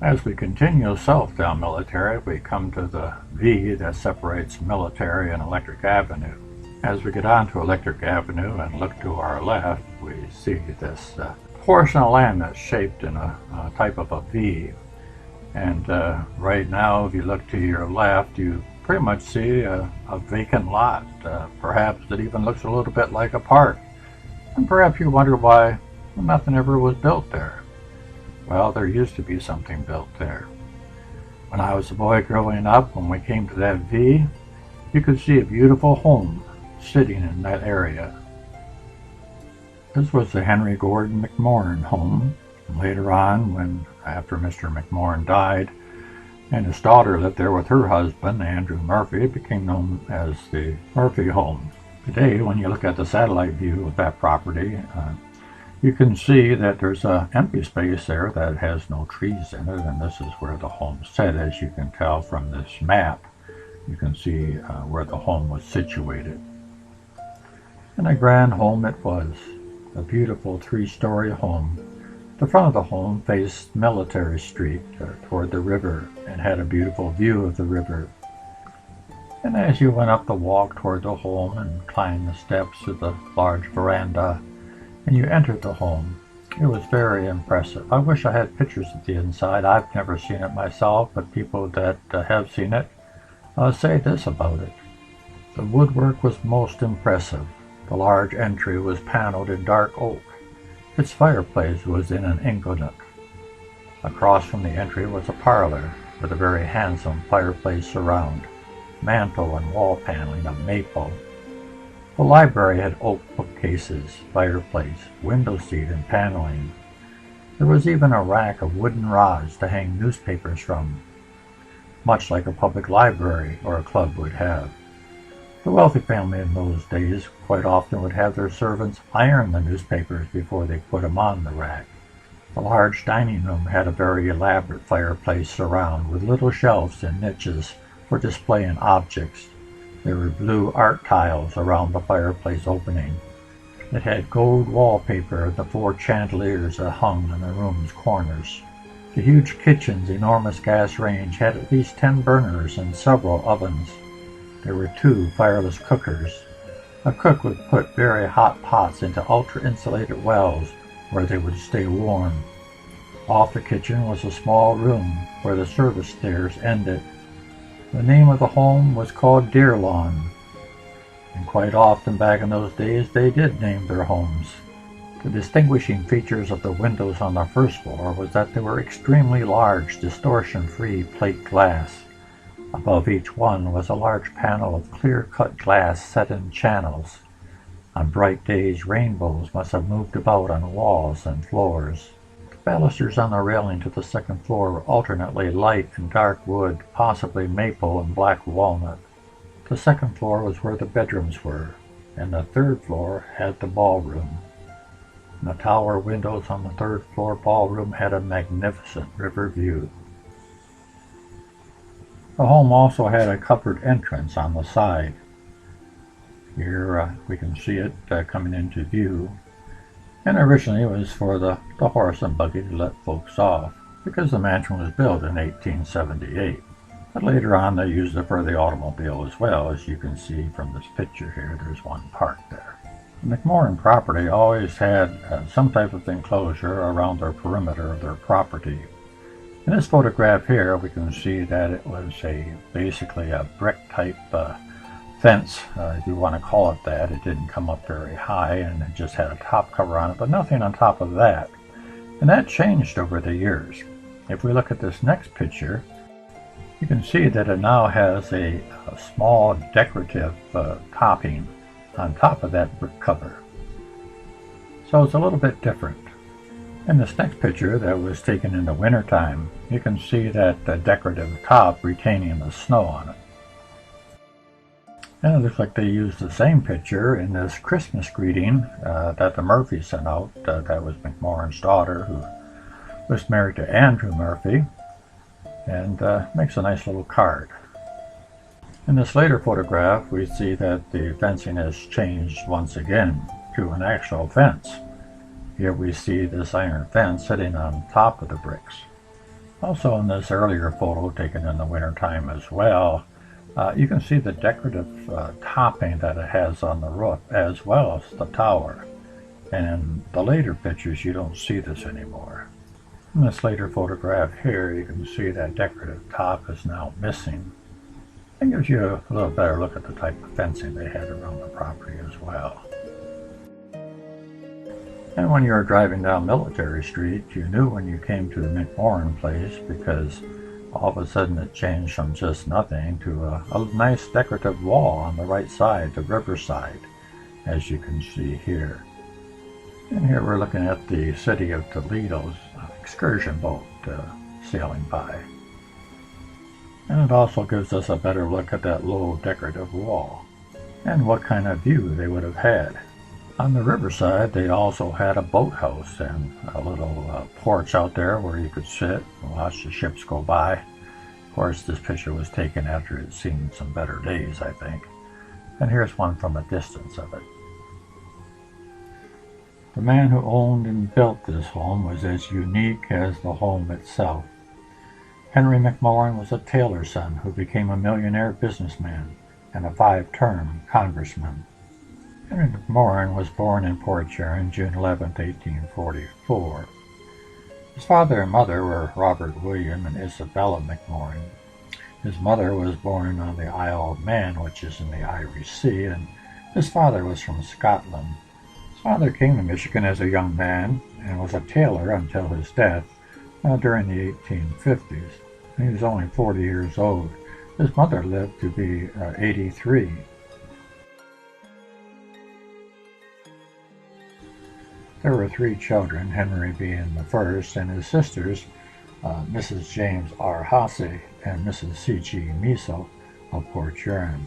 As we continue south down Military, we come to the V that separates Military and Electric Avenue. As we get onto Electric Avenue and look to our left, we see this portion of land that's shaped in a type of a V. And right now, if you look to your left, you pretty much see a vacant lot. Perhaps it even looks a little bit like a park. And perhaps you wonder why nothing ever was built there. Well, there used to be something built there. When I was a boy growing up, when we came to that V, you could see a beautiful home sitting in that area. This was the Henry Gordon McMoRan home. And later on, after Mr. McMoRan died, and his daughter lived there with her husband, Andrew Murphy, it became known as the Murphy home. Today, when you look at the satellite view of that property, you can see that there's an empty space there that has no trees in it, and this is where the home sat. As you can tell from this map, you can see where the home was situated. And a grand home it was, a beautiful three-story home. The front of the home faced Military Street toward the river and had a beautiful view of the river. And as you went up the walk toward the home and climbed the steps of the large veranda, and you entered the home, it was very impressive. I wish I had pictures of the inside. I've never seen it myself, but people that have seen it say this about it. The woodwork was most impressive. The large entry was paneled in dark oak. Its fireplace was in an inglenook. Across from the entry was a parlor with a very handsome fireplace surround, mantel and wall paneling of maple. The library had oak bookcases, fireplace, window seat, and paneling. There was even a rack of wooden rods to hang newspapers from, much like a public library or a club would have. The wealthy family in those days quite often would have their servants iron the newspapers before they put them on the rack. The large dining room had a very elaborate fireplace surround with little shelves and niches for displaying objects. There were blue art tiles around the fireplace opening. It had gold wallpaper and the 4 chandeliers that hung in the room's corners. The huge kitchen's enormous gas range had at least 10 burners and several ovens. There were 2 fireless cookers. A cook would put very hot pots into ultra-insulated wells where they would stay warm. Off the kitchen was a small room where the service stairs ended. The name of the home was called Deerlawn, and quite often back in those days they did name their homes. The distinguishing features of the windows on the first floor was that they were extremely large, distortion-free plate glass. Above each one was a large panel of clear-cut glass set in channels. On bright days, rainbows must have moved about on walls and floors. The balusters on the railing to the second floor were alternately light and dark wood, possibly maple and black walnut. The second floor was where the bedrooms were, and the third floor had the ballroom. And the tower windows on the third floor ballroom had a magnificent river view. The home also had a covered entrance on the side. Here we can see it coming into view. And originally it was for the horse and buggy to let folks off, because the mansion was built in 1878. But later on they used it for the automobile as well. As you can see from this picture here, there's one parked there. The McMoRan property always had some type of enclosure around their perimeter of their property. In this photograph here, we can see that it was basically a brick-type fence, if you want to call it that. It didn't come up very high, and it just had a top cover on it, but nothing on top of that. And that changed over the years. If we look at this next picture, you can see that it now has a small decorative topping on top of that brick cover. So it's a little bit different. In this next picture that was taken in the wintertime, you can see that the decorative top retaining the snow on it. And it looks like they used the same picture in this Christmas greeting that the Murphys sent out. That was McMoRan's daughter, who was married to Andrew Murphy, and makes a nice little card. In this later photograph, we see that the fencing has changed once again to an actual fence. Here we see this iron fence sitting on top of the bricks. Also in this earlier photo taken in the wintertime as well, you can see the decorative topping that it has on the roof as well as the tower. And in the later pictures you don't see this anymore. In this later photograph here you can see that decorative top is now missing. It gives you a little better look at the type of fencing they had around the property as well. And when you were driving down Military Street, you knew when you came to the McMoRan place because all of a sudden it changed from just nothing to a nice decorative wall on the right side, the riverside, as you can see here. And here we're looking at the city of Toledo's excursion boat sailing by. And it also gives us a better look at that low decorative wall and what kind of view they would have had. On the riverside they also had a boathouse and a little porch out there where you could sit and watch the ships go by. Of course this picture was taken after it had seen some better days, I think. And here's one from a distance of it. The man who owned and built this home was as unique as the home itself. Henry McMoRan was a tailor's son who became a millionaire businessman and a 5-term congressman. Henry McMoRan was born in Port Huron, June 11, 1844. His father and mother were Robert William and Isabella McMoRan. His mother was born on the Isle of Man, which is in the Irish Sea, and his father was from Scotland. His father came to Michigan as a young man and was a tailor until his death during the 1850s. He was only 40 years old. His mother lived to be 83. There were 3 children, Henry being the first, and his sisters, Mrs. James R. Hasse and Mrs. C.G. Miso of Port Huron.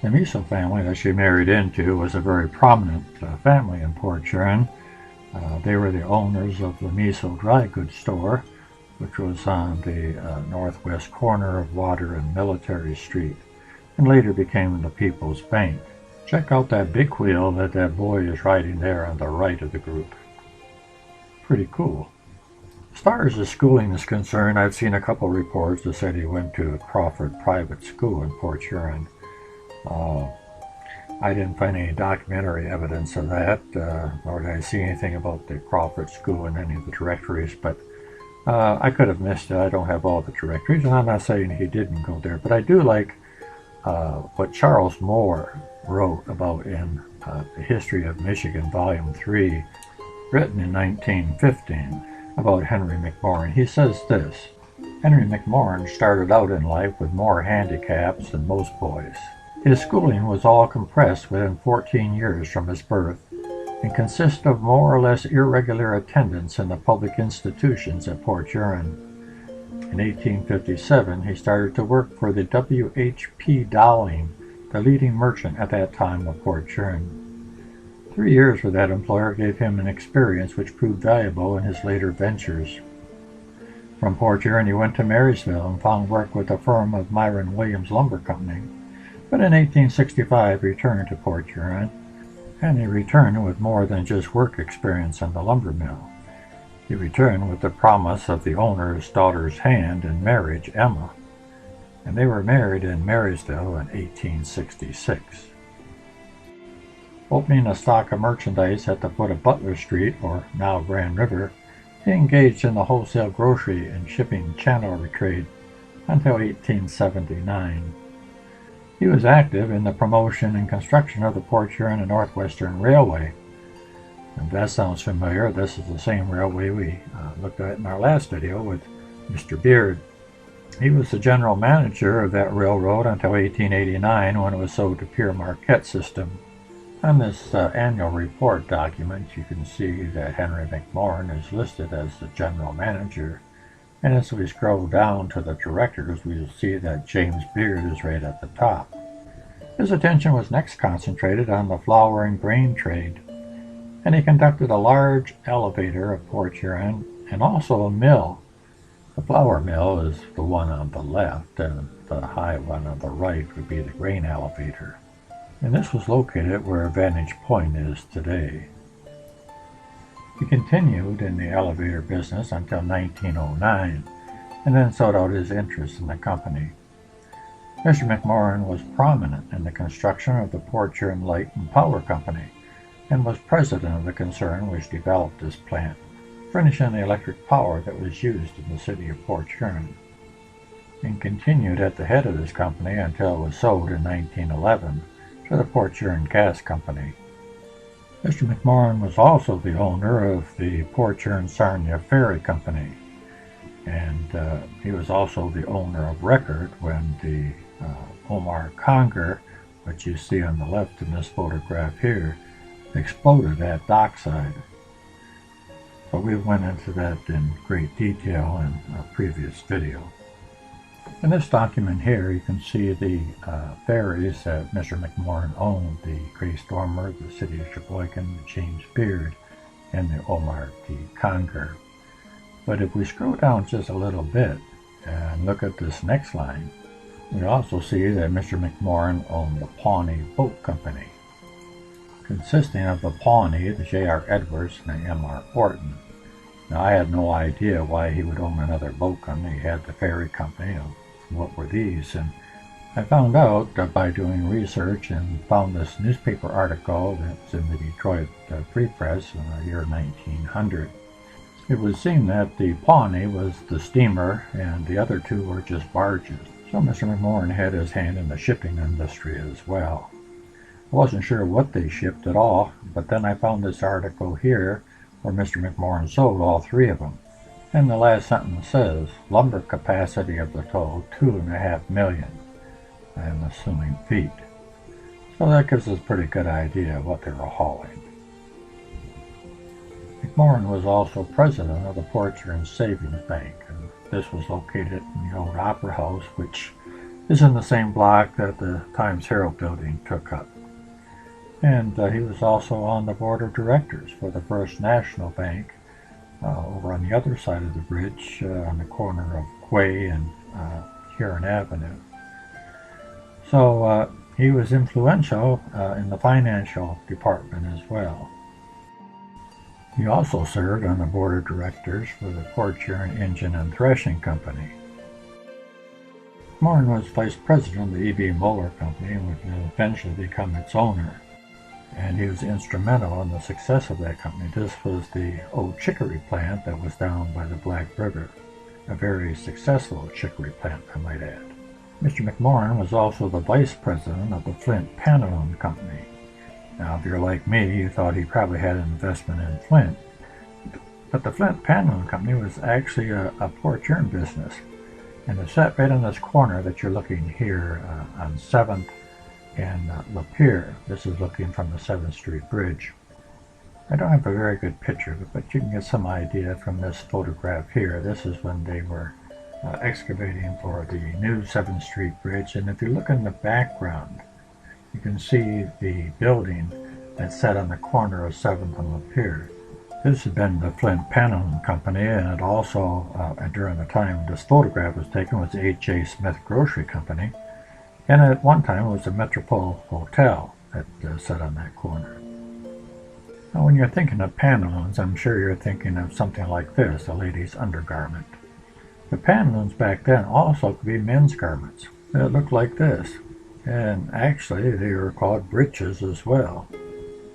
The Miso family that she married into was a very prominent family in Port Huron. They were the owners of the Miso dry goods store, which was on the northwest corner of Water and Military Street, and later became the People's Bank. Check out that big wheel that boy is riding there on the right of the group. Pretty cool. As far as his schooling is concerned, I've seen a couple reports that said he went to Crawford Private School in Port Huron. I didn't find any documentary evidence of that, nor did I see anything about the Crawford School in any of the directories, but I could have missed it. I don't have all the directories, and I'm not saying he didn't go there, but I do like what Charles Moore wrote about in the History of Michigan, Volume 3, written in 1915, about Henry McMoRan. He says this: Henry McMoRan started out in life with more handicaps than most boys. His schooling was all compressed within 14 years from his birth, and consisted of more or less irregular attendance in the public institutions at Port Huron. In 1857, he started to work for the W.H.P. Dowling, the leading merchant at that time of Port Huron. 3 years with that employer gave him an experience which proved valuable in his later ventures. From Port Huron he went to Marysville and found work with the firm of Myron Williams Lumber Company, but in 1865 returned to Port Huron, and he returned with more than just work experience in the lumber mill. He returned with the promise of the owner's daughter's hand in marriage, Emma, and they were married in Marysville in 1866. Opening a stock of merchandise at the foot of Butler Street, or now Grand River, he engaged in the wholesale grocery and shipping chandlery trade until 1879. He was active in the promotion and construction of the Port Huron and Northwestern Railway. If that sounds familiar, this is the same railway we looked at in our last video with Mr. Beard. He was the general manager of that railroad until 1889, when it was sold to Pierre Marquette System. On this annual report document, you can see that Henry McMoRan is listed as the general manager, and as we scroll down to the directors, we'll see that James Beard is right at the top. His attention was next concentrated on the flour and grain trade, and he conducted a large elevator of Port Huron and also a mill. The flour mill is the one on the left, and the high one on the right would be the grain elevator. And this was located where Vantage Point is today. He continued in the elevator business until 1909, and then sold out his interest in the company. Mr. McMoRan was prominent in the construction of the Port Huron Light and Power Company, and was president of the concern which developed this plant, furnishing the electric power that was used in the city of Port Huron, and continued at the head of this company until it was sold in 1911 to the Port Huron Gas Company. Mr. McMoRan was also the owner of the Port Huron-Sarnia Ferry Company, and he was also the owner of record when the Omar Conger, which you see on the left in this photograph here, exploded at dockside. But we went into that in great detail in a previous video. In this document here, you can see the ferries that Mr. McMoRan owned: the Grey Stormer, the City of Sheboygan, the James Beard, and the Omar D. Conger. But if we scroll down just a little bit and look at this next line, we also see that Mr. McMoRan owned the Pawnee Boat Company, consisting of the Pawnee, the J.R. Edwards, and the M.R. Orton. Now, I had no idea why he would own another boat company. He had the ferry company. What were these? And I found out by doing research and found this newspaper article that's in the Detroit Free Press in the year 1900. It would seem that the Pawnee was the steamer and the other two were just barges. So Mr. McMoRan had his hand in the shipping industry as well. I wasn't sure what they shipped at all, but then I found this article here where Mr. McMoRan sold all three of them. And the last sentence says, lumber capacity of the tow, 2.5 million, I'm assuming feet. So that gives us a pretty good idea of what they were hauling. McMoRan was also president of the Port Huron Savings Bank, and this was located in the old Opera House, which is in the same block that the Times Herald building took up. And he was also on the board of directors for the First National Bank over on the other side of the bridge on the corner of Quay and Huron Avenue. So he was influential in the financial department as well. He also served on the board of directors for the Port Huron Engine and Threshing Company. McMoRan was vice president of the E.B. Moeller Company and would eventually become its owner. And he was instrumental in the success of that company. This was the old chicory plant that was down by the Black River. A very successful chicory plant, I might add. Mr. McMoRan was also the vice president of the Flint Pantaloon Company. Now, if you're like me, you thought he probably had an investment in Flint. But the Flint Pantaloon Company was actually a Port Huron business. And it's set right on this corner that you're looking here on 7th and Lapeer. This is looking from the 7th Street Bridge. I don't have a very good picture, but you can get some idea from this photograph here. This is when they were excavating for the new 7th Street Bridge. And if you look in the background, you can see the building that's set on the corner of 7th and Lapeer. This had been the Flint Pantaloon Company, and it also, during the time this photograph was taken, was H.J. Smith Grocery Company. And at one time it was a Metropole Hotel that sat on that corner. Now when you're thinking of pantaloons, I'm sure you're thinking of something like this, a lady's undergarment. The pantaloons back then also could be men's garments. They looked like this. And actually they were called breeches as well.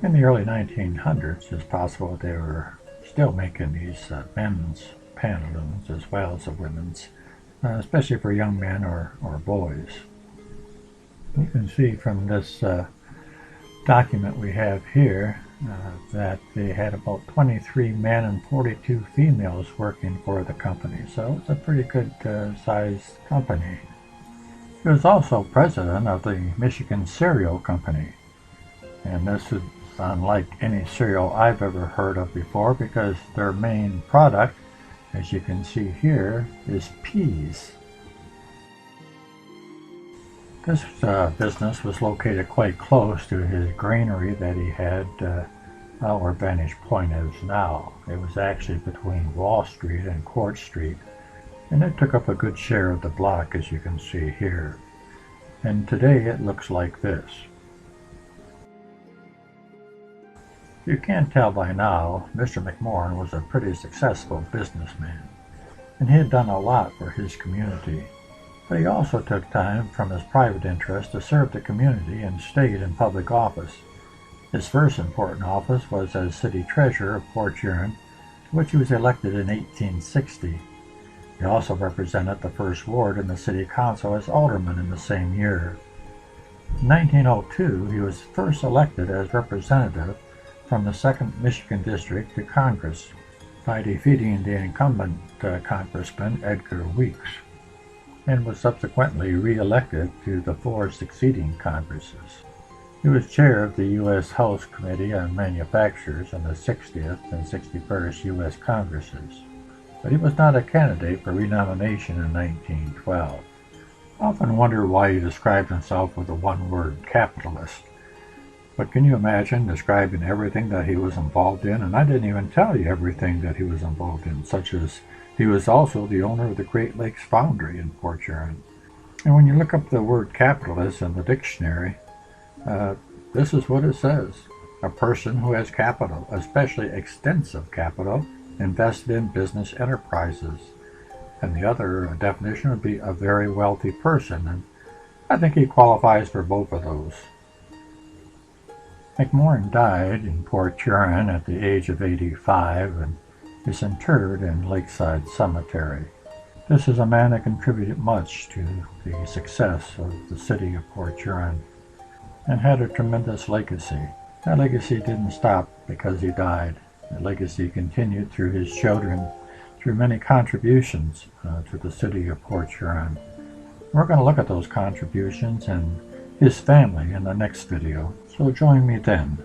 In the early 1900s, it's possible they were still making these men's pantaloons as well as the women's, especially for young men or boys. You can see from this document we have here that they had about 23 men and 42 females working for the company, so it's a pretty good sized company. He was also president of the Michigan Cereal Company, and this is unlike any cereal I've ever heard of before because their main product, as you can see here, is peas. This business was located quite close to his granary that he had where Vantage Point is now. It was actually between Wall Street and Court Street, and it took up a good share of the block, as you can see here. And today it looks like this. If you can't tell by now, Mr. McMoRan was a pretty successful businessman. and he had done a lot for his community. But he also took time from his private interest to serve the community and stayed in public office. His first important office was as city treasurer of Port Huron, to which he was elected in 1860. He also represented the First Ward in the City Council as alderman in the same year. In 1902, he was first elected as representative from the 2nd Michigan District to Congress by defeating the incumbent Congressman Edgar Weeks, and was subsequently re-elected to the 4 succeeding Congresses. He was chair of the U.S. House Committee on Manufactures in the 60th and 61st U.S. Congresses, but he was not a candidate for renomination in 1912. I often wonder why he described himself with the one word capitalist. But can you imagine describing everything that he was involved in? And I didn't even tell you everything that he was involved in, such as he was also the owner of the Great Lakes Foundry in Port Huron. And when you look up the word capitalist in the dictionary, this is what it says: a person who has capital, especially extensive capital, invested in business enterprises. And the other definition would be a very wealthy person, and I think he qualifies for both of those. McMoRan died in Port Huron at the age of 85 and is interred in Lakeside Cemetery. This is a man that contributed much to the success of the city of Port Huron and had a tremendous legacy. That legacy didn't stop because he died. The legacy continued through his children, through many contributions to the city of Port Huron. We're going to look at those contributions and his family in the next video, so join me then.